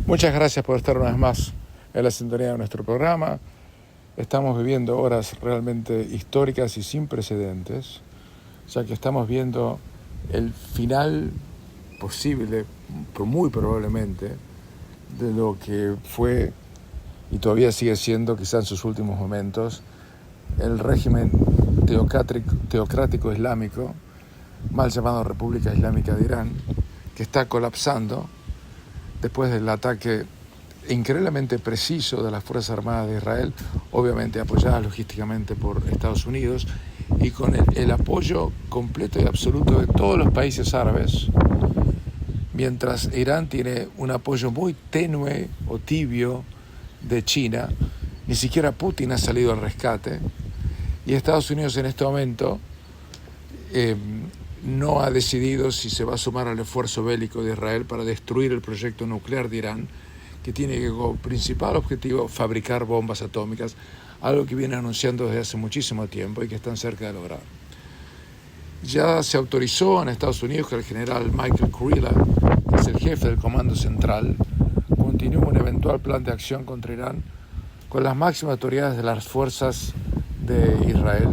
Muchas gracias por estar una vez más en la sintonía de nuestro programa. Estamos viviendo horas realmente históricas y sin precedentes, ya que estamos viendo el final posible, muy probablemente, de lo que fue y todavía sigue siendo, quizá en sus últimos momentos, el régimen teocrático islámico, mal llamado República Islámica de Irán, que está colapsando después del ataque increíblemente preciso de las Fuerzas Armadas de Israel, obviamente apoyadas logísticamente por Estados Unidos y con el apoyo completo y absoluto de todos los países árabes, mientras Irán tiene un apoyo muy tenue o tibio de China. Ni siquiera Putin ha salido al rescate, y Estados Unidos en este momento no ha decidido si se va a sumar al esfuerzo bélico de Israel para destruir el proyecto nuclear de Irán, que tiene como principal objetivo fabricar bombas atómicas, algo que viene anunciando desde hace muchísimo tiempo y que están cerca de lograr. Ya se autorizó en Estados Unidos que el general Michael Kurilla, que es el jefe del Comando Central, continúe un eventual plan de acción contra Irán con las máximas autoridades de las fuerzas de Israel.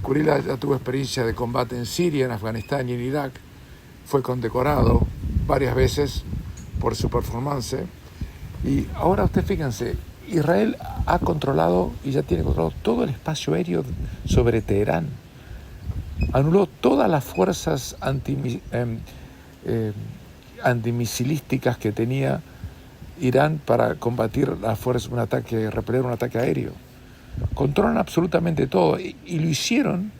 Kurilla ya tuvo experiencia de combate en Siria, en Afganistán y en Irak. Fue condecorado varias veces por su performance. Y ahora ustedes fíjense, Israel ha controlado y ya tiene controlado todo el espacio aéreo sobre Teherán. Anuló todas las fuerzas antimisilísticas que tenía Irán para combatir repeler un ataque aéreo. Controlan absolutamente todo y lo hicieron,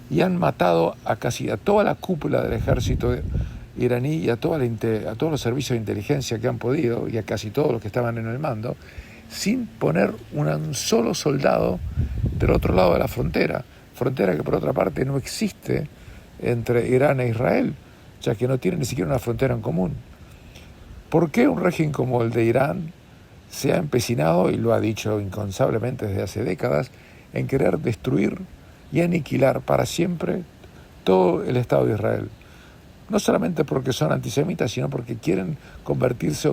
y han matado a toda la cúpula del ejército iraní y a todos los servicios de inteligencia que han podido, y a casi todos los que estaban en el mando, sin poner un solo soldado del otro lado de la frontera que por otra parte no existe entre Irán e Israel, ya que no tienen ni siquiera una frontera en común. ¿Por qué un régimen como el de Irán se ha empecinado, y lo ha dicho incansablemente desde hace décadas, en querer destruir y aniquilar para siempre todo el Estado de Israel? No solamente porque son antisemitas, sino porque querían convertirse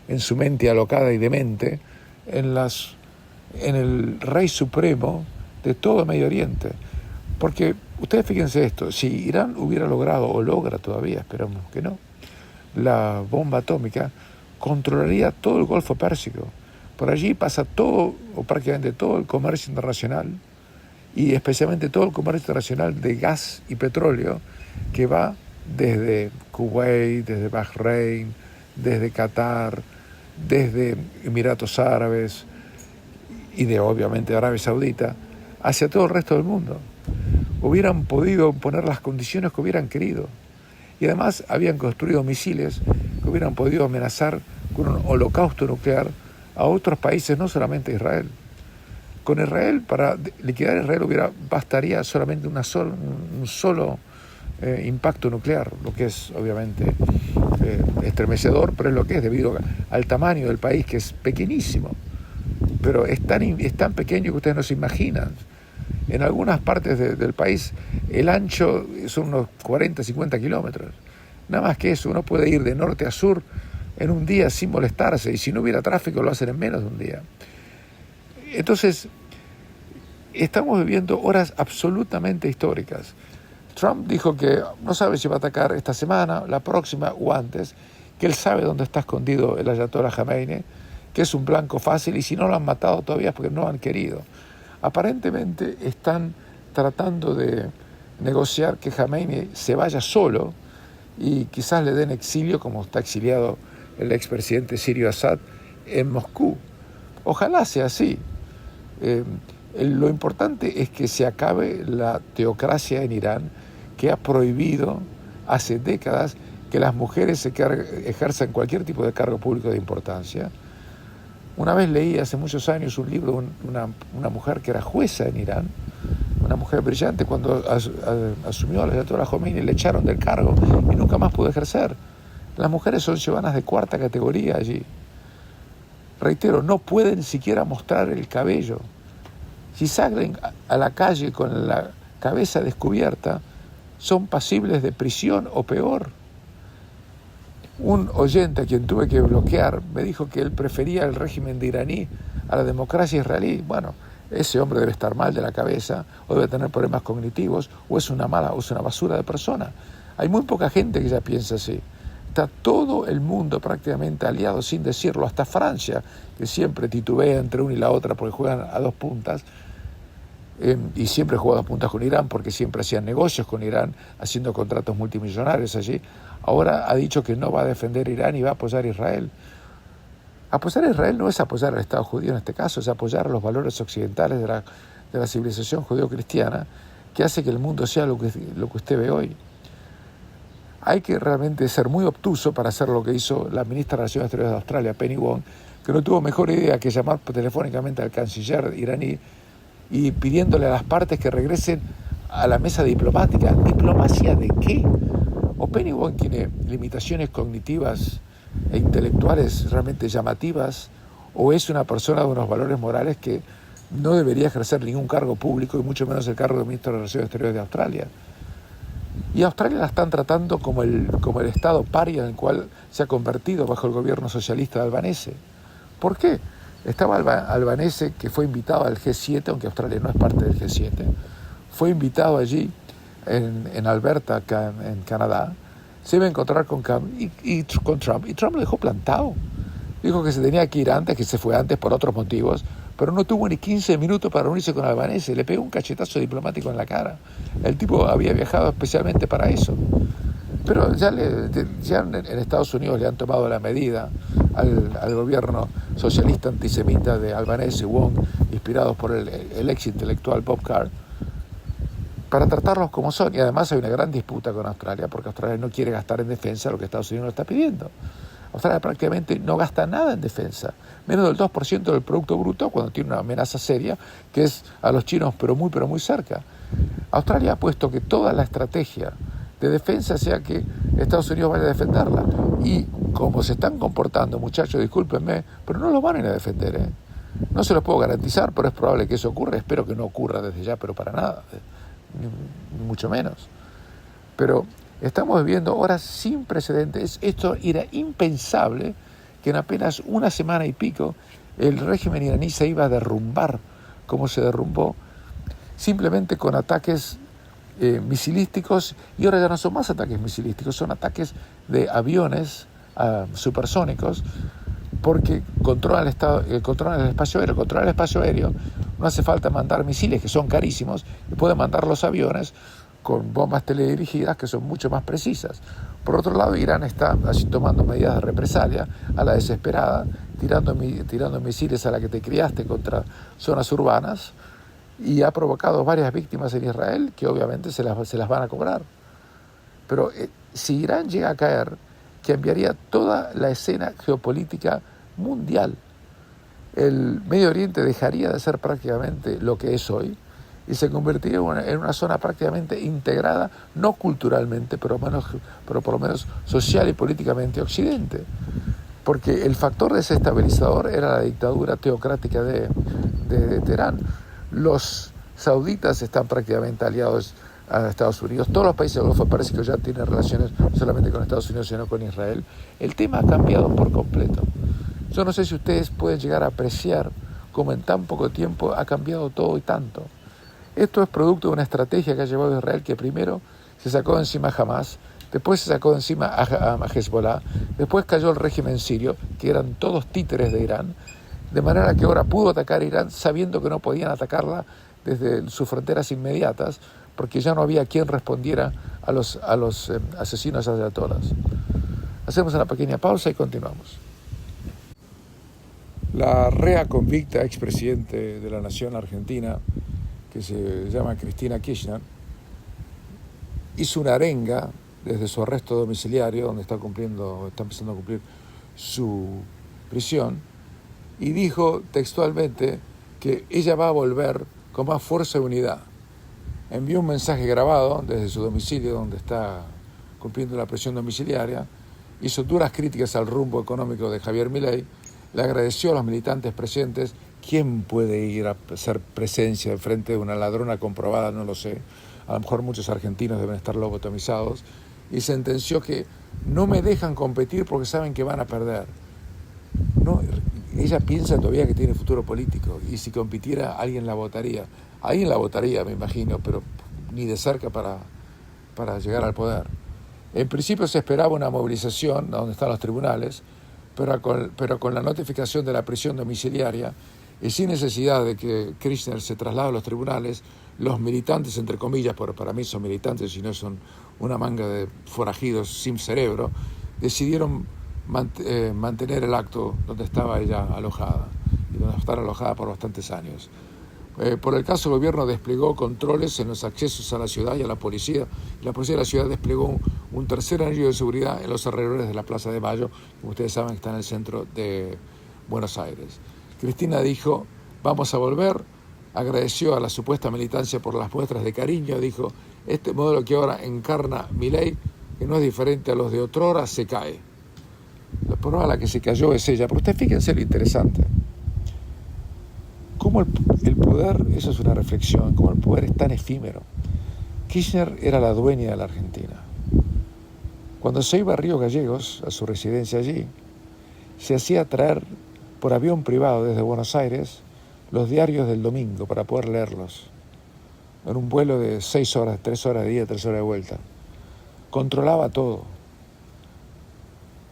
en su mente alocada y demente en el rey supremo de todo Medio Oriente. Porque ustedes fíjense esto, si Irán hubiera logrado, o logra todavía, esperamos que no, la bomba atómica, controlaría todo el Golfo Pérsico. Por allí pasa todo, o prácticamente todo, el comercio internacional, y especialmente todo el comercio internacional de gas y petróleo, que va desde Kuwait, desde Bahrein, desde Qatar, desde Emiratos Árabes y obviamente Arabia Saudita, hacia todo el resto del mundo. Hubieran podido poner las condiciones que hubieran querido. Y además habían construido misiles que hubieran podido amenazar con un holocausto nuclear a otros países, no solamente Israel. Con Israel, para liquidar a Israel bastaría solamente un solo impacto nuclear, lo que es obviamente estremecedor, pero es lo que es debido al tamaño del país, que es pequeñísimo. Pero es tan pequeño que ustedes no se imaginan. En algunas partes del país el ancho son unos 40, 50 kilómetros. Nada más que eso, uno puede ir de norte a sur en un día sin molestarse, y si no hubiera tráfico lo hacen en menos de un día. Entonces, estamos viviendo horas absolutamente históricas. Trump dijo que no sabe si va a atacar esta semana, la próxima o antes, que él sabe dónde está escondido el Ayatollah Khomeini, que es un blanco fácil, y si no lo han matado todavía es porque no han querido. Aparentemente están tratando de negociar que Khomeini se vaya solo y quizás le den exilio, como está exiliado el expresidente sirio Assad en Moscú. Ojalá sea así. Lo importante es que se acabe la teocracia en Irán, que ha prohibido hace décadas que las mujeres ejerzan cualquier tipo de cargo público de importancia. Una vez leí hace muchos años un libro de una mujer que era jueza en Irán, una mujer brillante. Cuando asumió al Ayatollah Khomeini le echaron del cargo y nunca más pudo ejercer. Las mujeres son ciudadanas de cuarta categoría allí. Reitero, no pueden siquiera mostrar el cabello. Si salen a la calle con la cabeza descubierta, son pasibles de prisión o peor. Un oyente a quien tuve que bloquear me dijo que él prefería el régimen de iraní a la democracia israelí. Bueno, ese hombre debe estar mal de la cabeza, o debe tener problemas cognitivos, o es una basura de persona. Hay muy poca gente que ya piensa así. Está todo el mundo prácticamente aliado sin decirlo, hasta Francia, que siempre titubea entre una y la otra porque juegan a dos puntas, y siempre jugó a dos puntas con Irán porque siempre hacían negocios con Irán, haciendo contratos multimillonarios allí. Ahora ha dicho que no va a defender Irán y va a apoyar a Israel. Apoyar a Israel no es apoyar al Estado judío en este caso, es apoyar a los valores occidentales de la civilización judeo-cristiana que hace que el mundo sea lo que usted ve hoy. Hay que realmente ser muy obtuso para hacer lo que hizo la ministra de Relaciones Exteriores de Australia, Penny Wong, que no tuvo mejor idea que llamar telefónicamente al canciller iraní y pidiéndole a las partes que regresen a la mesa diplomática. ¿Diplomacia de qué? O Penny Wong tiene limitaciones cognitivas e intelectuales realmente llamativas, o es una persona de unos valores morales que no debería ejercer ningún cargo público y mucho menos el cargo de ministro de Relaciones Exteriores de Australia. Y a Australia la están tratando como el estado paria en el cual se ha convertido bajo el gobierno socialista de Albanese. ¿Por qué? Estaba Albanese, que fue invitado al G7, aunque Australia no es parte del G7, fue invitado allí en Alberta, en Canadá, se iba a encontrar con Trump, y Trump lo dejó plantado. Dijo que se tenía que ir antes, que se fue antes por otros motivos, pero no tuvo ni 15 minutos para reunirse con Albanese, le pegó un cachetazo diplomático en la cara. El tipo había viajado especialmente para eso. Pero ya en Estados Unidos le han tomado la medida al gobierno socialista antisemita de Albanese, Wong, inspirados por el ex intelectual Bob Carr, para tratarlos como son. Y además hay una gran disputa con Australia, porque Australia no quiere gastar en defensa lo que Estados Unidos le está pidiendo. Australia prácticamente no gasta nada en defensa, menos del 2% del Producto Bruto, cuando tiene una amenaza seria, que es a los chinos, pero muy cerca. Australia ha puesto que toda la estrategia de defensa sea que Estados Unidos vaya a defenderla. Y como se están comportando, muchachos, discúlpenme, pero no los van a ir a defender, ¿eh? No se los puedo garantizar, pero es probable que eso ocurra. Espero que no ocurra desde ya, pero para nada, ni mucho menos. Pero estamos viviendo horas sin precedentes. Esto era impensable, que en apenas una semana y pico el régimen iraní se iba a derrumbar como se derrumbó, simplemente con ataques misilísticos. Y ahora ya no son más ataques misilísticos, son ataques de aviones supersónicos, porque controlan el espacio aéreo. Controlar el espacio aéreo no hace falta mandar misiles, que son carísimos, y pueden mandar los aviones con bombas teledirigidas que son mucho más precisas. Por otro lado, Irán está así tomando medidas de represalia a la desesperada, tirando misiles a la que te criaste contra zonas urbanas, y ha provocado varias víctimas en Israel que obviamente se las van a cobrar. Pero si Irán llega a caer, cambiaría toda la escena geopolítica mundial. El Medio Oriente dejaría de ser prácticamente lo que es hoy y se convertiría en una zona prácticamente integrada, no culturalmente, pero por lo menos social y políticamente occidente. Porque el factor desestabilizador era la dictadura teocrática de Teherán. Los sauditas están prácticamente aliados a Estados Unidos. Todos los países del Golfo parece que ya tienen relaciones no solamente con Estados Unidos, sino con Israel. El tema ha cambiado por completo. Yo no sé si ustedes pueden llegar a apreciar cómo en tan poco tiempo ha cambiado todo y tanto. Esto es producto de una estrategia que ha llevado Israel, que primero se sacó de encima a Hamas, después se sacó de encima a Hezbollah, después cayó el régimen sirio, que eran todos títeres de Irán, de manera que ahora pudo atacar a Irán sabiendo que no podían atacarla desde sus fronteras inmediatas, porque ya no había quien respondiera a los asesinos ayatolás. Hacemos una pequeña pausa y continuamos. La convicta expresidente de la nación argentina, que se llama Cristina Kirchner, hizo una arenga desde su arresto domiciliario, donde está empezando a cumplir su prisión, y dijo textualmente que ella va a volver con más fuerza y unidad. Envió un mensaje grabado desde su domicilio, donde está cumpliendo la prisión domiciliaria, hizo duras críticas al rumbo económico de Javier Milei, le agradeció a los militantes presentes. ¿Quién puede ir a hacer presencia frente de una ladrona comprobada? No lo sé. A lo mejor muchos argentinos deben estar lobotomizados. y sentenció que no me dejan competir porque saben que van a perder. No, ella piensa todavía que tiene futuro político y si compitiera alguien la votaría. Alguien la votaría, me imagino, pero ni de cerca para llegar al poder. En principio se esperaba una movilización donde están los tribunales, pero con la notificación de la prisión domiciliaria y sin necesidad de que Kirchner se traslade a los tribunales, los militantes, entre comillas, porque para mí son militantes y no son una manga de forajidos sin cerebro, decidieron mantener el acto donde estaba ella alojada y donde va a estar alojada por bastantes años. Por el caso, el gobierno desplegó controles en los accesos a la ciudad y a la policía. La policía de la ciudad desplegó un tercer anillo de seguridad en los alrededores de la Plaza de Mayo, como ustedes saben, que está en el centro de Buenos Aires. Cristina dijo, vamos a volver, agradeció a la supuesta militancia por las muestras de cariño, dijo, este modelo que ahora encarna Milei, que no es diferente a los de otrora, se cae. La prueba a la que se cayó es ella, pero ustedes fíjense lo interesante. Cómo el poder, eso es una reflexión, cómo el poder es tan efímero. Kirchner era la dueña de la Argentina. Cuando se iba a Río Gallegos, a su residencia allí, se hacía traer por avión privado desde Buenos Aires los diarios del domingo para poder leerlos. En un vuelo de 6 horas, 3 horas de ida, 3 horas de vuelta. Controlaba todo.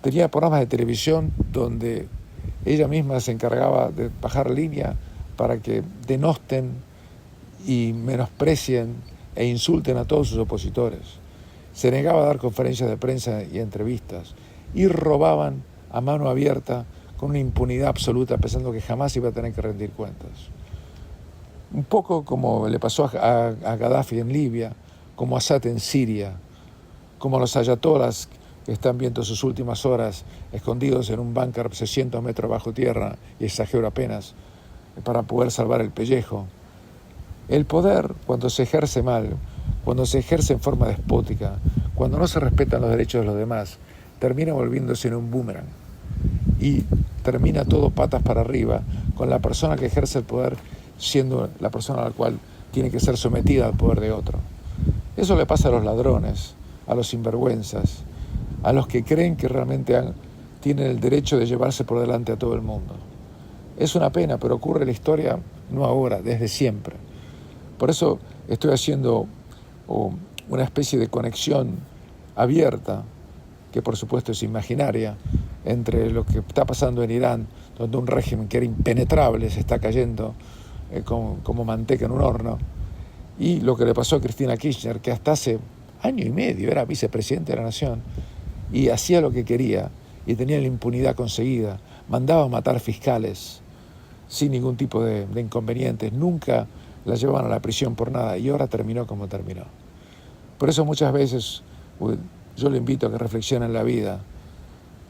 Tenía programas de televisión donde ella misma se encargaba de bajar línea para que denosten y menosprecien e insulten a todos sus opositores. Se negaba a dar conferencias de prensa y entrevistas y robaban a mano abierta con una impunidad absoluta, pensando que jamás iba a tener que rendir cuentas. Un poco como le pasó a Gaddafi en Libia, como a Assad en Siria, como a los ayatolas que están viendo sus últimas horas escondidos en un búnker 600 metros bajo tierra, y exagero apenas, para poder salvar el pellejo. El poder, cuando se ejerce mal, cuando se ejerce en forma despótica, cuando no se respetan los derechos de los demás, termina volviéndose en un boomerang y termina todo patas para arriba, con la persona que ejerce el poder siendo la persona a la cual tiene que ser sometida al poder de otro. Eso le pasa a los ladrones, a los sinvergüenzas, a los que creen que realmente tienen el derecho de llevarse por delante a todo el mundo. Es una pena, pero ocurre en la historia no ahora, desde siempre. Por eso estoy haciendo una especie de conexión abierta, que por supuesto es imaginaria, entre lo que está pasando en Irán, donde un régimen que era impenetrable se está cayendo como manteca en un horno, y lo que le pasó a Cristina Kirchner, que hasta hace año y medio era vicepresidente de la Nación, y hacía lo que quería, y tenía la impunidad conseguida, mandaba a matar fiscales sin ningún tipo de inconvenientes, nunca la llevaban a la prisión por nada, y ahora terminó como terminó. Por eso muchas veces yo le invito a que reflexione en la vida.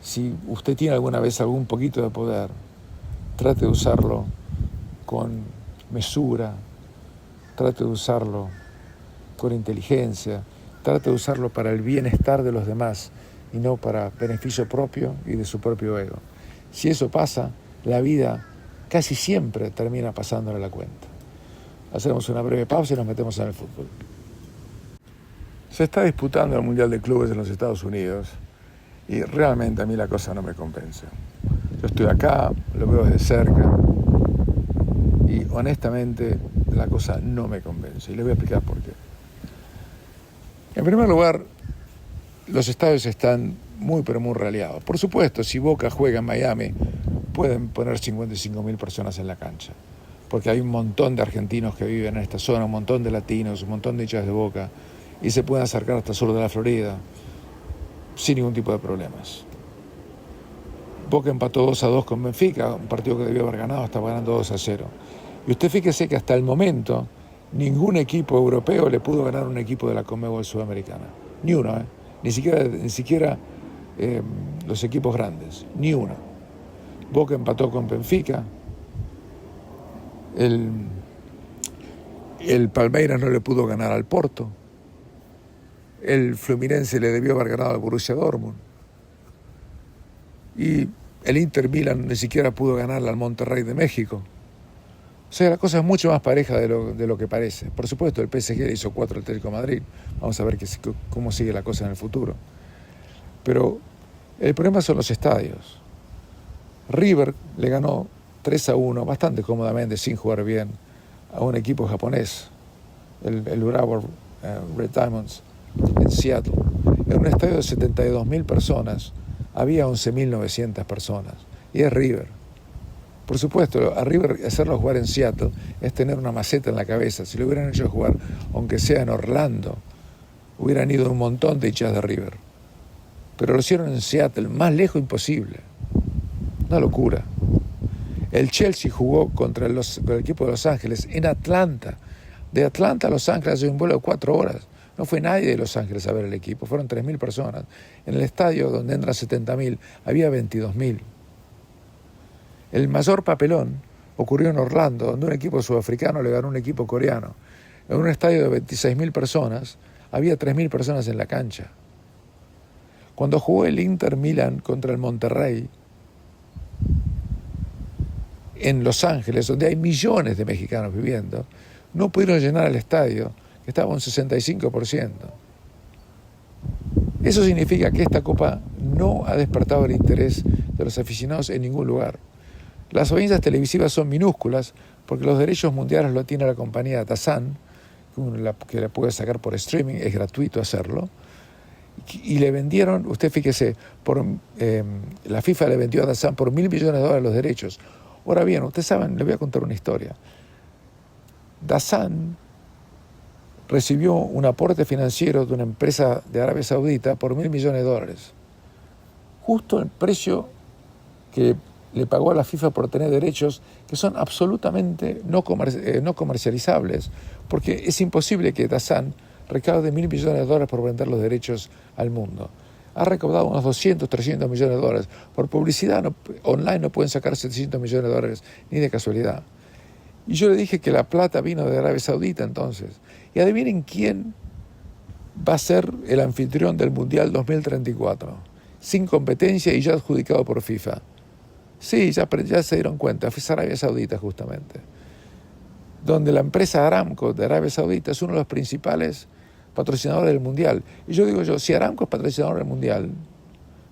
Si usted tiene alguna vez algún poquito de poder, trate de usarlo con mesura, trate de usarlo con inteligencia, trate de usarlo para el bienestar de los demás y no para beneficio propio y de su propio ego. Si eso pasa, la vida casi siempre termina pasándole la cuenta. Hacemos una breve pausa y nos metemos en el fútbol. Se está disputando el Mundial de Clubes en los Estados Unidos y realmente a mí la cosa no me convence. Yo estoy acá, lo veo desde cerca y honestamente la cosa no me convence y les voy a explicar por qué. En primer lugar, los estadios están muy pero muy raleados. Por supuesto, si Boca juega en Miami, pueden poner 55.000 personas en la cancha, porque hay un montón de argentinos que viven en esta zona, un montón de latinos, un montón de hinchas de Boca, y se pueden acercar hasta el sur de la Florida sin ningún tipo de problemas. Boca empató 2-2 con Benfica, un partido que debió haber ganado, estaba ganando 2-0. Y usted fíjese que hasta el momento ningún equipo europeo le pudo ganar a un equipo de la Conmebol Sudamericana. Ni uno, ni siquiera los equipos grandes, ni uno. Boca empató con Benfica, el Palmeiras no le pudo ganar al Porto, el Fluminense le debió haber ganado al Borussia Dortmund y el Inter Milan ni siquiera pudo ganarle al Monterrey de México. O sea, la cosa es mucho más pareja de lo que parece. Por supuesto, el PSG le hizo 4 al Atlético de Madrid. Vamos a ver cómo sigue la cosa en el futuro. Pero el problema son los estadios. River le ganó 3-1, bastante cómodamente, sin jugar bien, a un equipo japonés, el Urawa Red Diamonds, en Seattle. En un estadio de 72.000 personas, había 11.900 personas. Y es River. Por supuesto, a River hacerlo jugar en Seattle es tener una maceta en la cabeza. Si lo hubieran hecho jugar, aunque sea en Orlando, hubieran ido un montón de hinchas de River. Pero lo hicieron en Seattle, más lejos imposible. Una locura. El Chelsea jugó contra el equipo de Los Ángeles en Atlanta. De Atlanta a Los Ángeles hay un vuelo de 4 horas. No fue nadie de Los Ángeles a ver el equipo, fueron 3.000 personas. En el estadio donde entran 70.000, había 22.000. El mayor papelón ocurrió en Orlando, donde un equipo sudafricano le ganó a un equipo coreano. En un estadio de 26.000 personas, había 3.000 personas en la cancha. Cuando jugó el Inter Milan contra el Monterrey, en Los Ángeles, donde hay millones de mexicanos viviendo, no pudieron llenar el estadio, que estaba un 65%. Eso significa que esta Copa no ha despertado el interés de los aficionados en ningún lugar. Las audiencias televisivas son minúsculas porque los derechos mundiales lo tiene la compañía DAZN, que la puede sacar por streaming, es gratuito hacerlo, y le vendieron, usted fíjese, la FIFA le vendió a DAZN por $1.000 millones los derechos. Ahora bien, ustedes saben, les voy a contar una historia. DAZN recibió un aporte financiero de una empresa de Arabia Saudita por $1.000 millones. Justo el precio que le pagó a la FIFA por tener derechos que son absolutamente no comercializables, porque es imposible que DAZN recaude $1.000 millones por vender los derechos al mundo. Ha recaudado unos 200, 300 millones de dólares. Por publicidad online no pueden sacar 700 millones de dólares, ni de casualidad. Y yo le dije que la plata vino de Arabia Saudita entonces. Y adivinen quién va a ser el anfitrión del Mundial 2034, sin competencia y ya adjudicado por FIFA. Sí, ya se dieron cuenta, fue Arabia Saudita justamente, donde la empresa Aramco de Arabia Saudita es uno de los principales patrocinadores del Mundial. Y yo digo si Aramco es patrocinador del Mundial,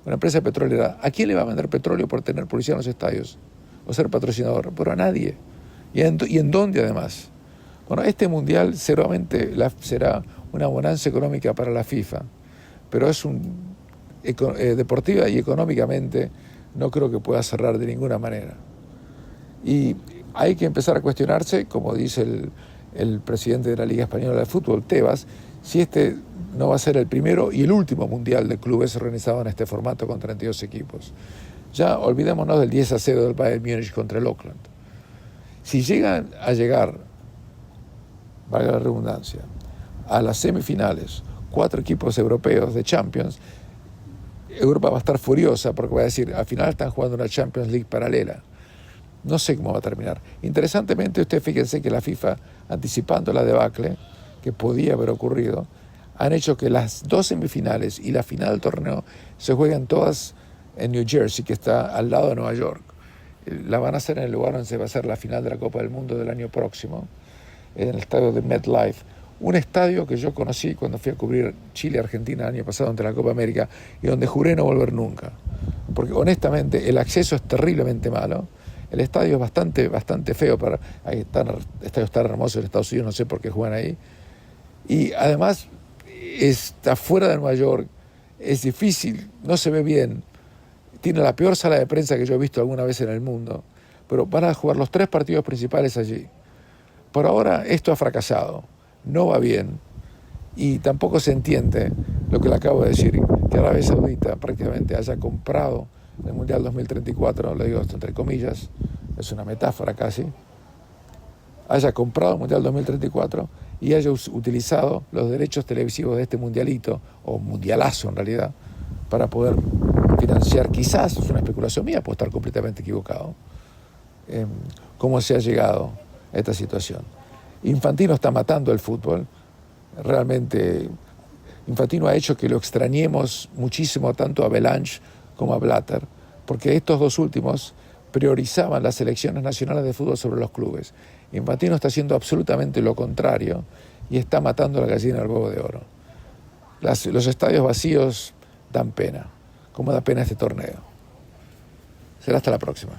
una empresa petrolera, ¿a quién le va a vender petróleo por tener publicidad en los estadios? O ser patrocinador, pero a nadie. ¿Y en dónde además? Bueno, este Mundial seguramente será una bonanza económica para la FIFA, pero es deportiva y económicamente no creo que pueda cerrar de ninguna manera. Y hay que empezar a cuestionarse, como dice el presidente de la Liga Española de Fútbol, Tebas, si este no va a ser el primero y el último mundial de clubes organizado en este formato con 32 equipos. Ya olvidémonos del 10-0 del Bayern Múnich contra el Auckland. Si llegan a llegar, valga la redundancia, a las semifinales 4 equipos europeos de Champions, Europa va a estar furiosa porque va a decir, al final están jugando una Champions League paralela. No sé cómo va a terminar. Interesantemente, usted fíjense que la FIFA, anticipando la debacle que podía haber ocurrido, han hecho que las 2 semifinales y la final del torneo se jueguen todas en New Jersey, que está al lado de Nueva York. La van a hacer en el lugar donde se va a hacer la final de la Copa del Mundo del año próximo, en el estadio de MetLife. Un estadio que yo conocí cuando fui a cubrir Chile-Argentina el año pasado ante la Copa América y donde juré no volver nunca. Porque honestamente el acceso es terriblemente malo. El estadio es bastante feo. Estadios tan hermosos en Estados Unidos, no sé por qué juegan ahí. Y además está fuera de Nueva York, es difícil, no se ve bien. Tiene la peor sala de prensa que yo he visto alguna vez en el mundo. Pero van a jugar los 3 partidos principales allí. Por ahora esto ha fracasado. No va bien y tampoco se entiende lo que le acabo de decir, que Arabia Saudita prácticamente haya comprado el Mundial 2034, lo digo entre comillas, es una metáfora casi, haya comprado el Mundial 2034 y haya utilizado los derechos televisivos de este mundialito, o mundialazo en realidad, para poder financiar, quizás, es una especulación mía, puedo estar completamente equivocado, cómo se ha llegado a esta situación. Infantino está matando el fútbol. Realmente Infantino ha hecho que lo extrañemos muchísimo tanto a Belange como a Blatter, porque estos 2 últimos priorizaban las selecciones nacionales de fútbol sobre los clubes. Infantino está haciendo absolutamente lo contrario y está matando a la gallina del huevo de oro. Los estadios vacíos dan pena, como da pena este torneo. Será hasta la próxima.